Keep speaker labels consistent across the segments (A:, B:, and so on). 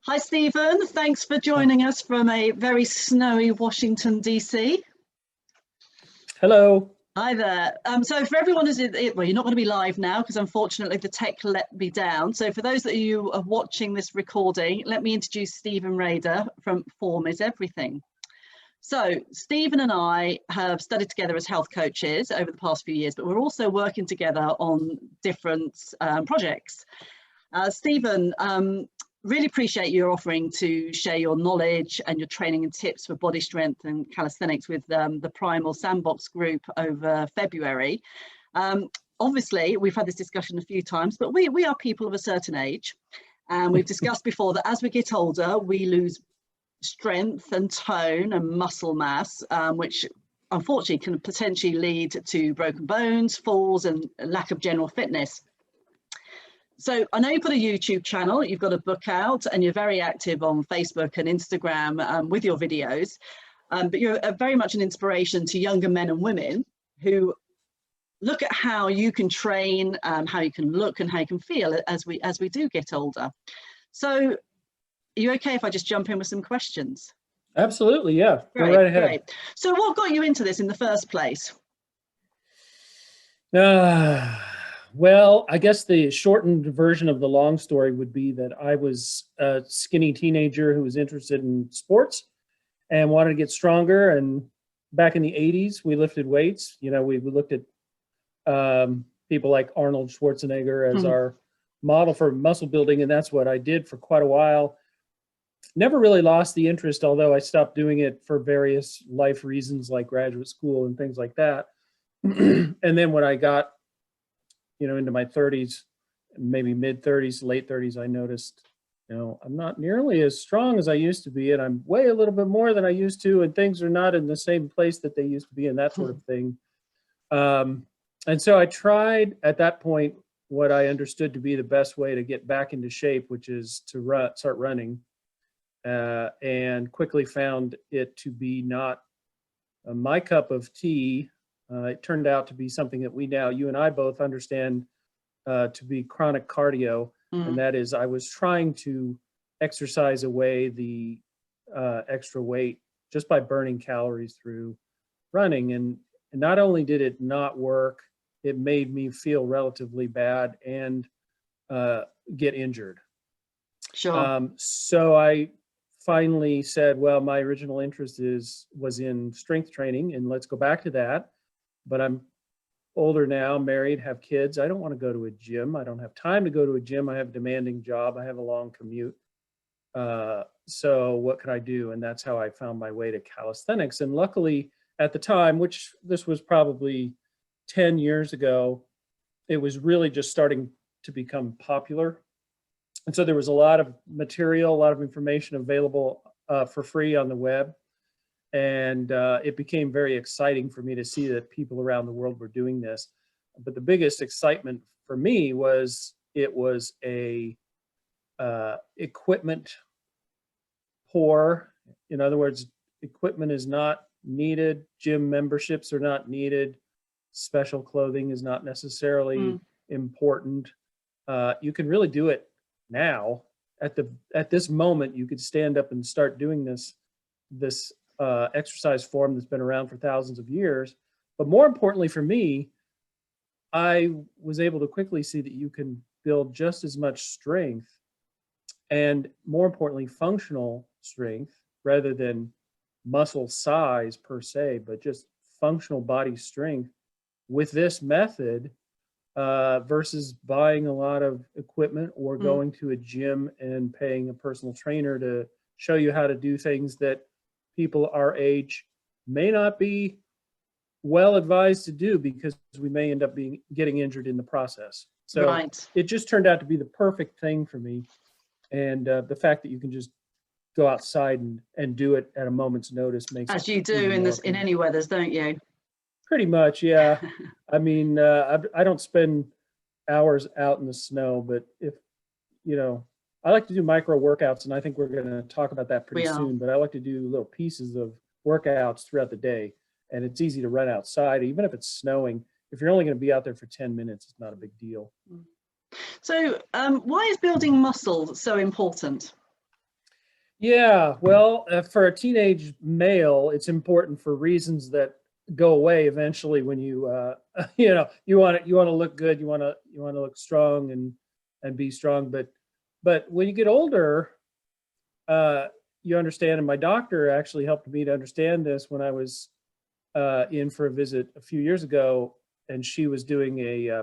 A: Hi, Stephen. Thanks for joining us from a very snowy Washington, D.C.
B: Hello.
A: Hi there. So for everyone who's well, you're not going to be live now because unfortunately the tech let me down. So for those of you who are watching this recording, let me introduce Stephen Rader from Form is Everything. So Stephen and I have studied together as health coaches over the past few years, but we're also working together on different projects. Stephen, really appreciate your offering to share your knowledge and your training and tips for body strength and calisthenics with the Primal Sandbox group over February. Obviously, we've had this discussion a few times, but we are people of a certain age. And we've discussed before that as we get older, we lose strength and tone and muscle mass, which unfortunately can potentially lead to broken bones, falls, and lack of general fitness. So I know you've got a YouTube channel, you've got a book out, and you're very active on Facebook and Instagram with your videos, but you're very much an inspiration to younger men and women who look at how you can train, how you can look and how you can feel as we do get older. So are you okay if I just jump in with some questions?
B: Absolutely, yeah.
A: Great,
B: go right ahead.
A: Great. So what got you into this in the first place?
B: Well, I guess the shortened version of the long story would be that I was a skinny teenager who was interested in sports and wanted to get stronger. And back in the 80s, we lifted weights. You know, we looked at people like Arnold Schwarzenegger as our model for muscle building. And that's what I did for quite a while. Never really lost the interest, although I stopped doing it for various life reasons like graduate school and things like that. And then when I got into my 30s, maybe mid 30s, late 30s, I noticed, I'm not nearly as strong as I used to be, and I'm way a little bit more than I used to, and things are not in the same place that they used to be, and that sort of thing. And so I tried at that point what I understood to be the best way to get back into shape, which is to start running, and quickly found it to be not my cup of tea. It turned out to be something that you and I both understand to be chronic cardio. And that is, I was trying to exercise away the extra weight just by burning calories through running. And not only did it not work, it made me feel relatively bad and get injured.
A: Sure.
B: So I finally said, well, my original interest was in strength training, and let's go back to that. But I'm older now, married, have kids. I don't want to go to a gym. I don't have time to go to a gym. I have a demanding job. I have a long commute. So what could I do? And that's how I found my way to calisthenics. And luckily at the time, which this was probably 10 years ago, it was really just starting to become popular. And so there was a lot of material, a lot of information available for free on the web. And it became very exciting for me to see that people around the world were doing this. But the biggest excitement for me was it was a equipment poor. In other words, equipment is not needed. Gym memberships are not needed. Special clothing is not necessarily important. You can really do it now. At this moment, you could stand up and start doing this exercise form that's been around for thousands of years. But more importantly for me, I was able to quickly see that you can build just as much strength, and more importantly, functional strength, rather than muscle size per se, but just functional body strength with this method versus buying a lot of equipment or going to a gym and paying a personal trainer to show you how to do things that people our age may not be well advised to do, because we may end up getting injured in the process. So It just turned out to be the perfect thing for me. And the fact that you can just go outside and do it at a moment's notice makes
A: as you do in any weathers, don't you?
B: Pretty much, yeah. I mean, I don't spend hours out in the snow, but if I like to do micro workouts, and I think we're going to talk about that pretty soon, but I like to do little pieces of workouts throughout the day, and it's easy to run outside, even if it's snowing. If you're only going to be out there for 10 minutes, it's not a big deal.
A: So why is building muscle so important?
B: Yeah, well, for a teenage male, it's important for reasons that go away eventually when you, you want to look good, you want to look strong and be strong. But when you get older, uh, you understand. And my doctor actually helped me to understand this when I was in for a visit a few years ago, and she was doing a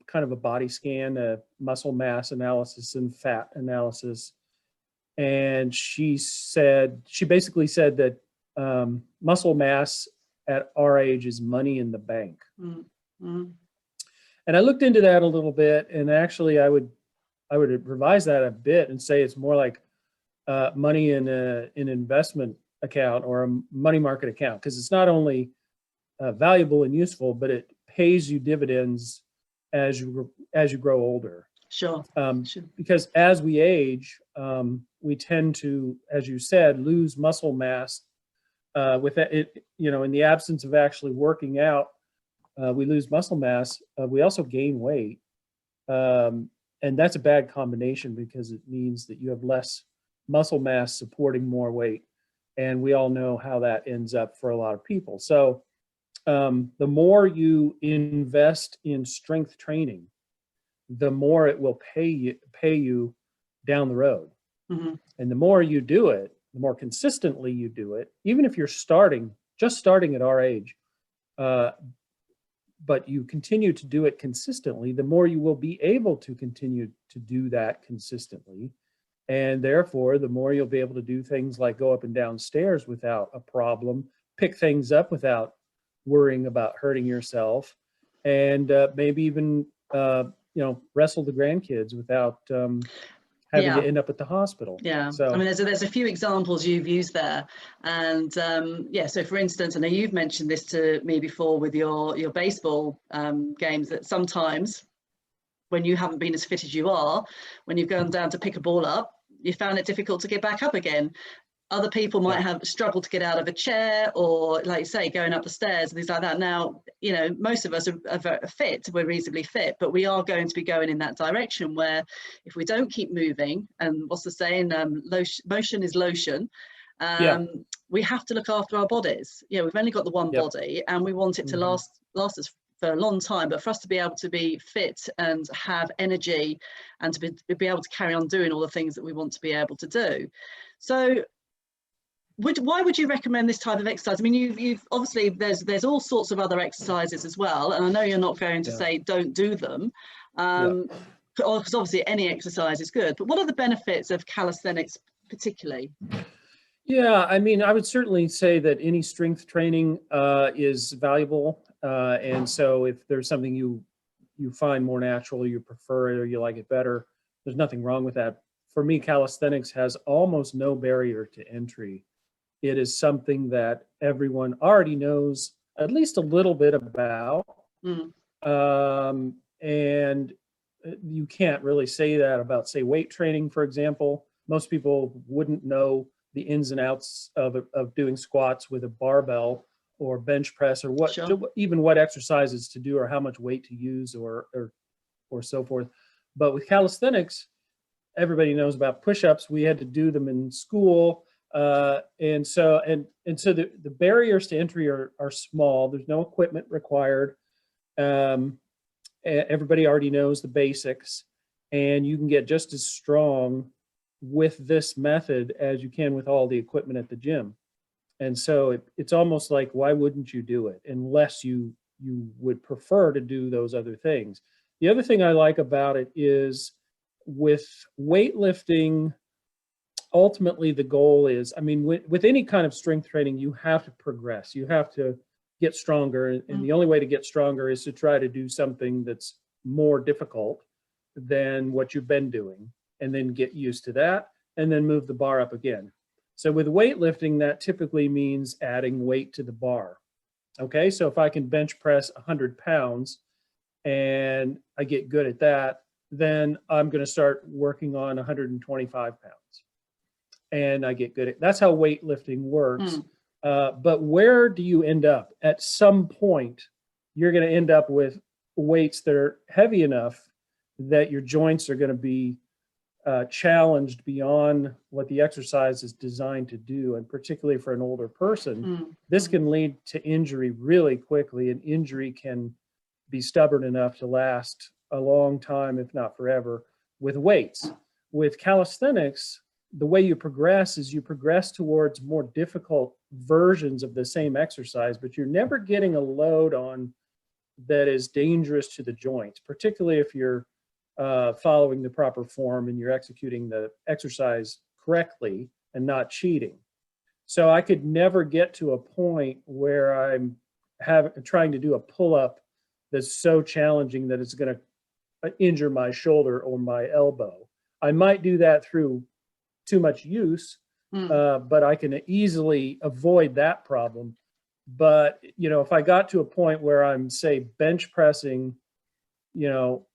B: kind of a body scan, a muscle mass analysis and fat analysis. And she basically said that muscle mass at our age is money in the bank.
A: Mm-hmm.
B: And I looked into that a little bit, and actually I would revise that a bit and say it's more like money in an investment account or a money market account, because it's not only valuable and useful, but it pays you dividends as you grow older.
A: Sure. Sure.
B: Because as we age, we tend to, as you said, lose muscle mass. With that, in the absence of actually working out, we lose muscle mass. We also gain weight, and that's a bad combination because it means that you have less muscle mass supporting more weight, and we all know how that ends up for a lot of people. So, the more you invest in strength training, the more it will pay you down the road.
A: Mm-hmm.
B: And the more you do it, the more consistently you do it, even if you're just starting at our age, but you continue to do it consistently, the more you will be able to continue to do that consistently. And therefore, the more you'll be able to do things like go up and down stairs without a problem, pick things up without worrying about hurting yourself, and maybe even wrestle the grandkids without having to end up at the hospital.
A: Yeah.
B: So
A: I mean, there's a few examples you've used there, and so for instance, I know you've mentioned this to me before with your baseball games, that sometimes when you haven't been as fit as you are, when you've gone down to pick a ball up, you found it difficult to get back up again. Other people might have struggled to get out of a chair, or like you say, going up the stairs and things like that. Now, most of us are fit, we're reasonably fit, but we are going to be going in that direction where if we don't keep moving, and what's the saying, motion is lotion, we have to look after our bodies. We've only got the one body, and we want it to last us for a long time, but for us to be able to be fit and have energy and to be able to carry on doing all the things that we want to be able to do. So why would you recommend this type of exercise? I mean, you've obviously there's all sorts of other exercises as well, and I know you're not going to say don't do them, because obviously any exercise is good. But what are the benefits of calisthenics particularly?
B: Yeah, I mean, I would certainly say that any strength training is valuable, and so if there's something you find more natural, you prefer it, or you like it better, there's nothing wrong with that. For me, calisthenics has almost no barrier to entry. It is something that everyone already knows at least a little bit about. And you can't really say that about, say, weight training, for example. Most people wouldn't know the ins and outs of doing squats with a barbell or bench press, or even what exercises to do or how much weight to use or so forth. But with calisthenics, everybody knows about push-ups. We had to do them in school. And so the barriers to entry are small. There's no equipment required. Everybody already knows the basics, and you can get just as strong with this method as you can with all the equipment at the gym. And so it's almost like, why wouldn't you do it unless you would prefer to do those other things? The other thing I like about it is with weightlifting, ultimately the goal is, I mean, with any kind of strength training, you have to progress. You have to get stronger. And the only way to get stronger is to try to do something that's more difficult than what you've been doing, and then get used to that, and then move the bar up again. So with weightlifting, that typically means adding weight to the bar. Okay, so if I can bench press 100 pounds and I get good at that, then I'm going to start working on 125 pounds. And I get good at that's how weightlifting works. But where do you end up? At some point, you're going to end up with weights that are heavy enough that your joints are going to be challenged beyond what the exercise is designed to do, and particularly for an older person, this can lead to injury really quickly, and injury can be stubborn enough to last a long time, if not forever, with weights. With calisthenics, the way you progress is you progress towards more difficult versions of the same exercise, but you're never getting a load on that is dangerous to the joints, particularly if you're following the proper form and you're executing the exercise correctly and not cheating. So I could never get to a point where I'm trying to do a pull-up that's so challenging that it's going to injure my shoulder or my elbow. I might do that through too much use, but I can easily avoid that problem. But, you know, if I got to a point where I'm, say, bench pressing, you know,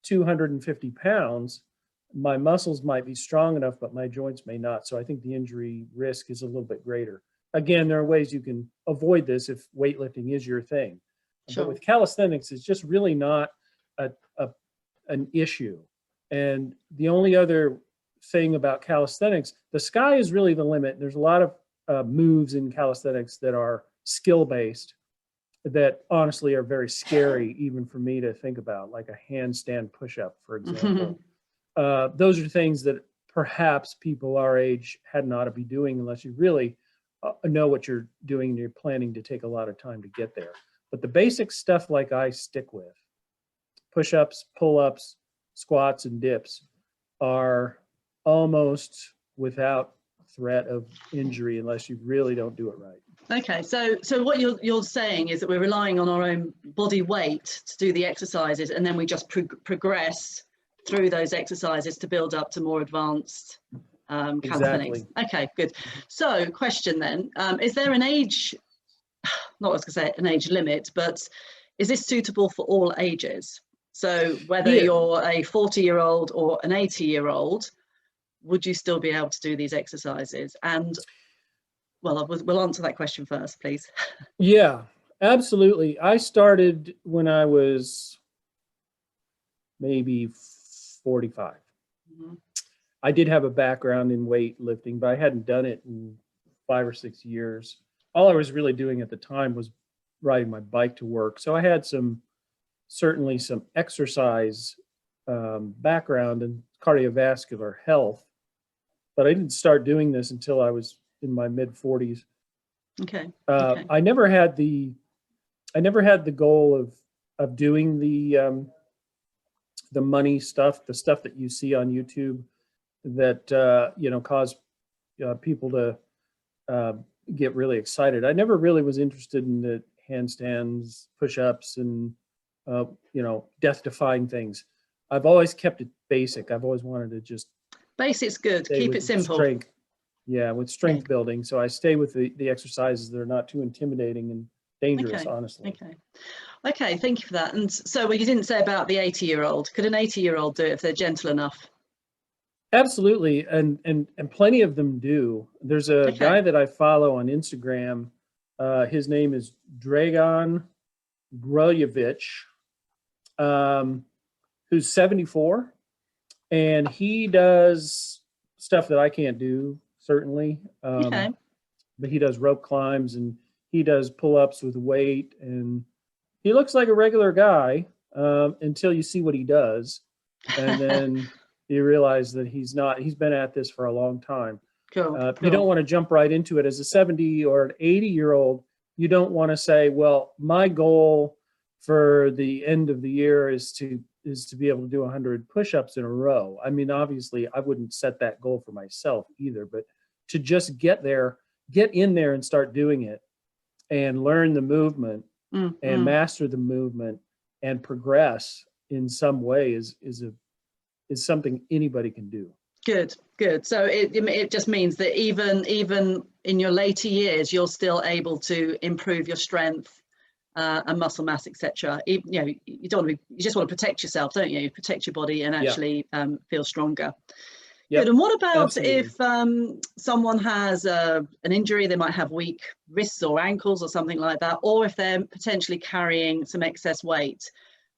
B: 250 pounds, my muscles might be strong enough, but my joints may not. So I think the injury risk is a little bit greater. Again, there are ways you can avoid this if weightlifting is your thing. Sure. But with calisthenics, it's just really not an issue. And the only other thing about calisthenics, the sky is really the limit. There's a lot of moves in calisthenics that are skill-based that honestly are very scary, even for me to think about, like a handstand push-up, for example. Those are things that perhaps people our age hadn't ought to be doing unless you really know what you're doing and you're planning to take a lot of time to get there. But the basic stuff like I stick with, push-ups, pull-ups, squats, and dips are almost without threat of injury unless you really don't do it right.
A: Okay, so what you're saying is that we're relying on our own body weight to do the exercises, and then we just progress through those exercises to build up to more advanced calisthenics. Exactly. Okay, good. So question then, is there an age, not I was going to say an age limit, but is this suitable for all ages? So whether you're a 40-year-old or an 80-year-old, would you still be able to do these exercises? And well, we'll answer that question first, please.
B: Yeah, absolutely. I started when I was maybe 45. I did have a background in weightlifting, but I hadn't done it in 5 or 6 years. All I was really doing at the time was riding my bike to work. So I had certainly some exercise background in cardiovascular health, but I didn't start doing this until I was in my mid 40s.
A: Okay.
B: I never had the goal of doing the money stuff, the stuff that you see on YouTube that you know, cause people to get really excited. I never really was interested in the handstands, push-ups, and you know, death-defying things. I've always kept it basic. I've always wanted to just
A: basic's good. Keep it simple.
B: Strength. Yeah, with strength building. So I stay with the exercises that are not too intimidating and dangerous, honestly.
A: Okay, thank you for that. And so what you didn't say about the 80-year-old. Could an 80-year-old do it if they're gentle enough?
B: Absolutely, and plenty of them do. There's a guy that I follow on Instagram. His name is Dragan Gruljevic, who's 74, and he does stuff that I can't do, certainly. But he does rope climbs and he does pull-ups with weight, and he looks like a regular guy until you see what he does, and then you realize that he's been at this for a long time.
A: Cool.
B: You don't want to jump right into it. As a 70 or an 80-year-old, you don't want to say, well, my goal for the end of the year is to be able to do 100 push-ups in a row. I mean, obviously, I wouldn't set that goal for myself either, but to just get in there and start doing it and learn the movement and master the movement and progress in some way is something anybody can do.
A: Good. So it just means that even in your later years, you're still able to improve your strength and muscle mass, etc. You know, you just want to protect yourself, don't you? Protect your body and actually feel stronger. Good. And what about if someone has an injury? They might have weak wrists or ankles or something like that, or if they're potentially carrying some excess weight.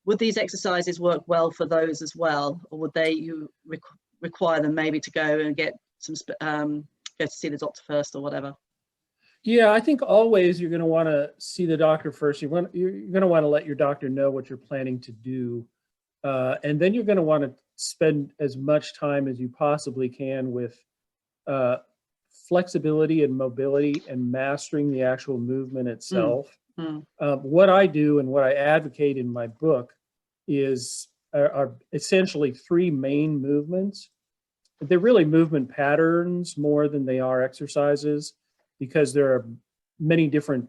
A: Would these exercises work well for those as well, or would require them maybe to go and get some go to see the doctor first or whatever?
B: Yeah, I think always you're going to want to see the doctor first. You're going to want to let your doctor know what you're planning to do. And then you're going to want to spend as much time as you possibly can with flexibility and mobility and mastering the actual movement itself. What I do and what I advocate in my book are essentially three main movements. They're really movement patterns more than they are exercises, because there are many different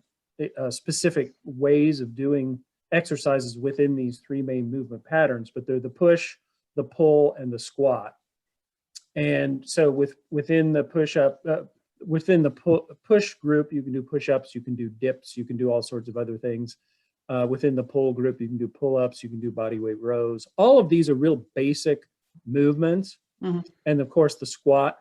B: specific ways of doing exercises within these three main movement patterns, but they're the push, the pull, and the squat. And so within the push-up, within the push group, you can do push-ups, you can do dips, you can do all sorts of other things. Within the pull group, you can do pull-ups, you can do body weight rows. All of these are real basic movements. And of course, the squat.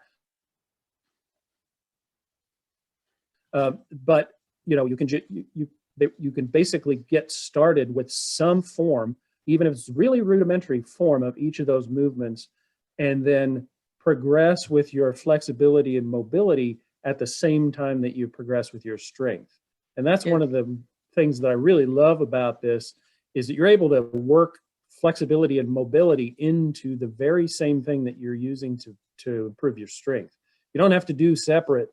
B: But you can basically get started with some form, even if it's really rudimentary form of each of those movements, and then progress with your flexibility and mobility at the same time that you progress with your strength. And that's one of the things that I really love about this, is that you're able to work flexibility and mobility into the very same thing that you're using to improve your strength. You don't have to do separate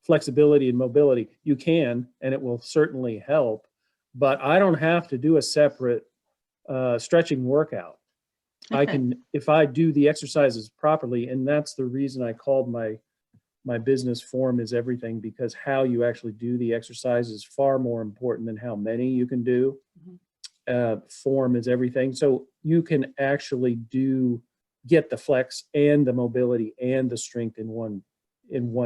B: flexibility and mobility. You can, and it will certainly help, but I don't have to do a separate stretching workout. Okay. I can, if I do the exercises properly, and that's the reason I called my business Form is Everything, because how you actually do the exercise is far more important than how many you can do. Form is everything. So you can actually get the flex and the mobility and the strength in one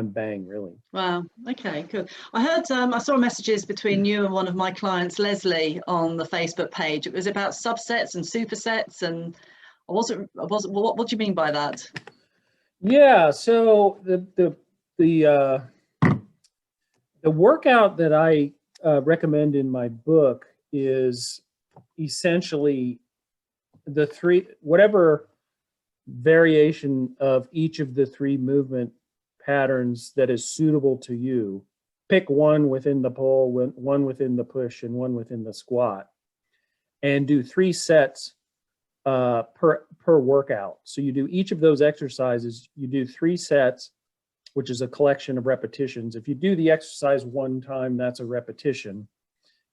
B: bang, really. Wow.
A: Okay, good. I heard, I saw messages between you and one of my clients, Leslie, on the Facebook page. It was about subsets and supersets, and what do you mean by that?
B: Yeah. So the workout that I recommend in my book is essentially whatever variation of each of the three movement patterns that is suitable to you. Pick one within the pull, one within the push, and one within the squat, and do 3 sets per workout. So you do each of those exercises, you do 3 sets, which is a collection of repetitions. If you do the exercise one time, that's a repetition.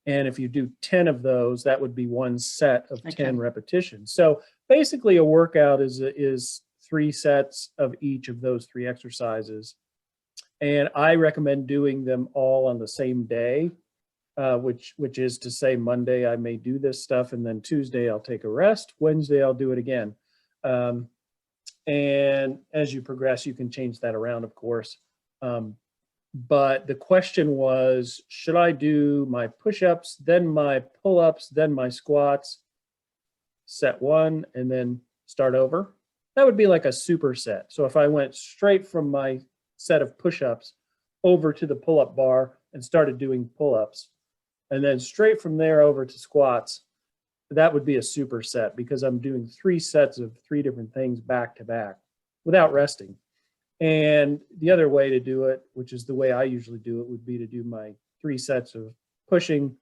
B: And if you do 10 of those, that would be 1 set of 10 repetitions. So basically a workout is 3 sets of each of those 3 exercises. And I recommend doing them all on the same day, which is to say Monday I may do this stuff, and then Tuesday I'll take a rest. Wednesday I'll do it again. And as you progress, you can change that around, of course. But the question was, should I do my push-ups, then my pull-ups, then my squats, set 1, and then start over? That would be like a superset. So if I went straight from my set of push-ups over to the pull-up bar and started doing pull-ups, and then straight from there over to squats, that would be a superset, because I'm doing 3 sets of 3 different things back to back without resting. And the other way to do it, which is the way I usually do it, would be to do my 3 sets of pushing,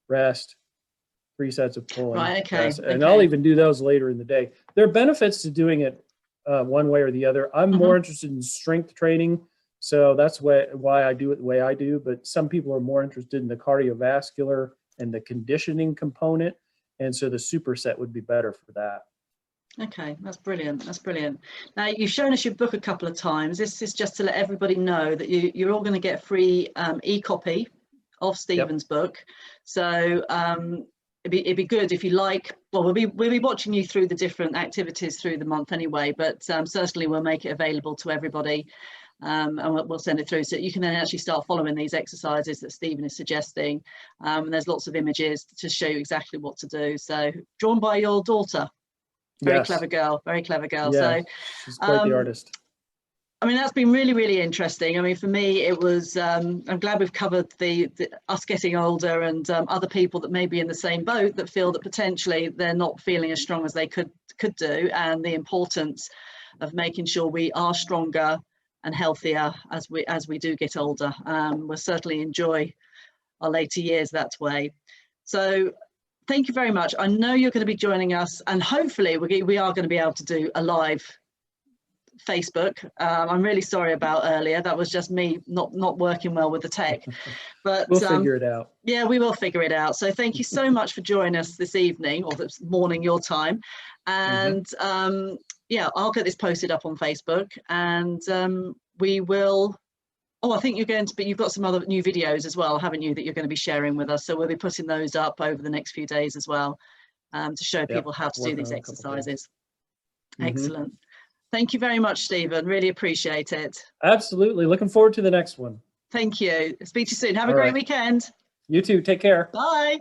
B: rest, 3 sets of pulling, rest. And I'll even do those later in the day. There are benefits to doing it one way or the other. I'm more interested in strength training, so that's why I do it the way I do. But some people are more interested in the cardiovascular and the conditioning component, and so the superset would be better for that.
A: Okay, that's brilliant. That's brilliant. Now, you've shown us your book a couple of times. This is just to let everybody know that you're all going to get a free e-copy of Stephen's book. So it'd be good if you like. Well, we'll be watching you through the different activities through the month anyway, but certainly we'll make it available to everybody, and we'll send it through, so you can then actually start following these exercises that Stephen is suggesting. And there's lots of images to show you exactly what to do. So drawn by your daughter. Very clever girl, very clever girl.
B: Yeah, so she's quite the artist.
A: I mean, that's been really, really interesting. I mean, for me, it was, I'm glad we've covered the us getting older, and other people that may be in the same boat that feel that potentially they're not feeling as strong as they could do, and the importance of making sure we are stronger and healthier as we do get older. We'll certainly enjoy our later years that way. So thank you very much. I know you're going to be joining us, and hopefully we are going to be able to do a live Facebook. I'm really sorry about earlier. That was just me not working well with the tech, but
B: we'll figure it out.
A: Yeah, we will figure it out. So thank you so much for joining us this evening, or this morning your time. And yeah, I'll get this posted up on Facebook, and we will. Oh, I think you're going to, but you've got some other new videos as well, haven't you, that you're going to be sharing with us? So we'll be putting those up over the next few days as well, to show people how to do these exercises. Excellent. Thank you very much, Stephen. Really appreciate it.
B: Absolutely. Looking forward to the next one.
A: Thank you. Speak to you soon. Have a great weekend.
B: You too. Take care.
A: Bye.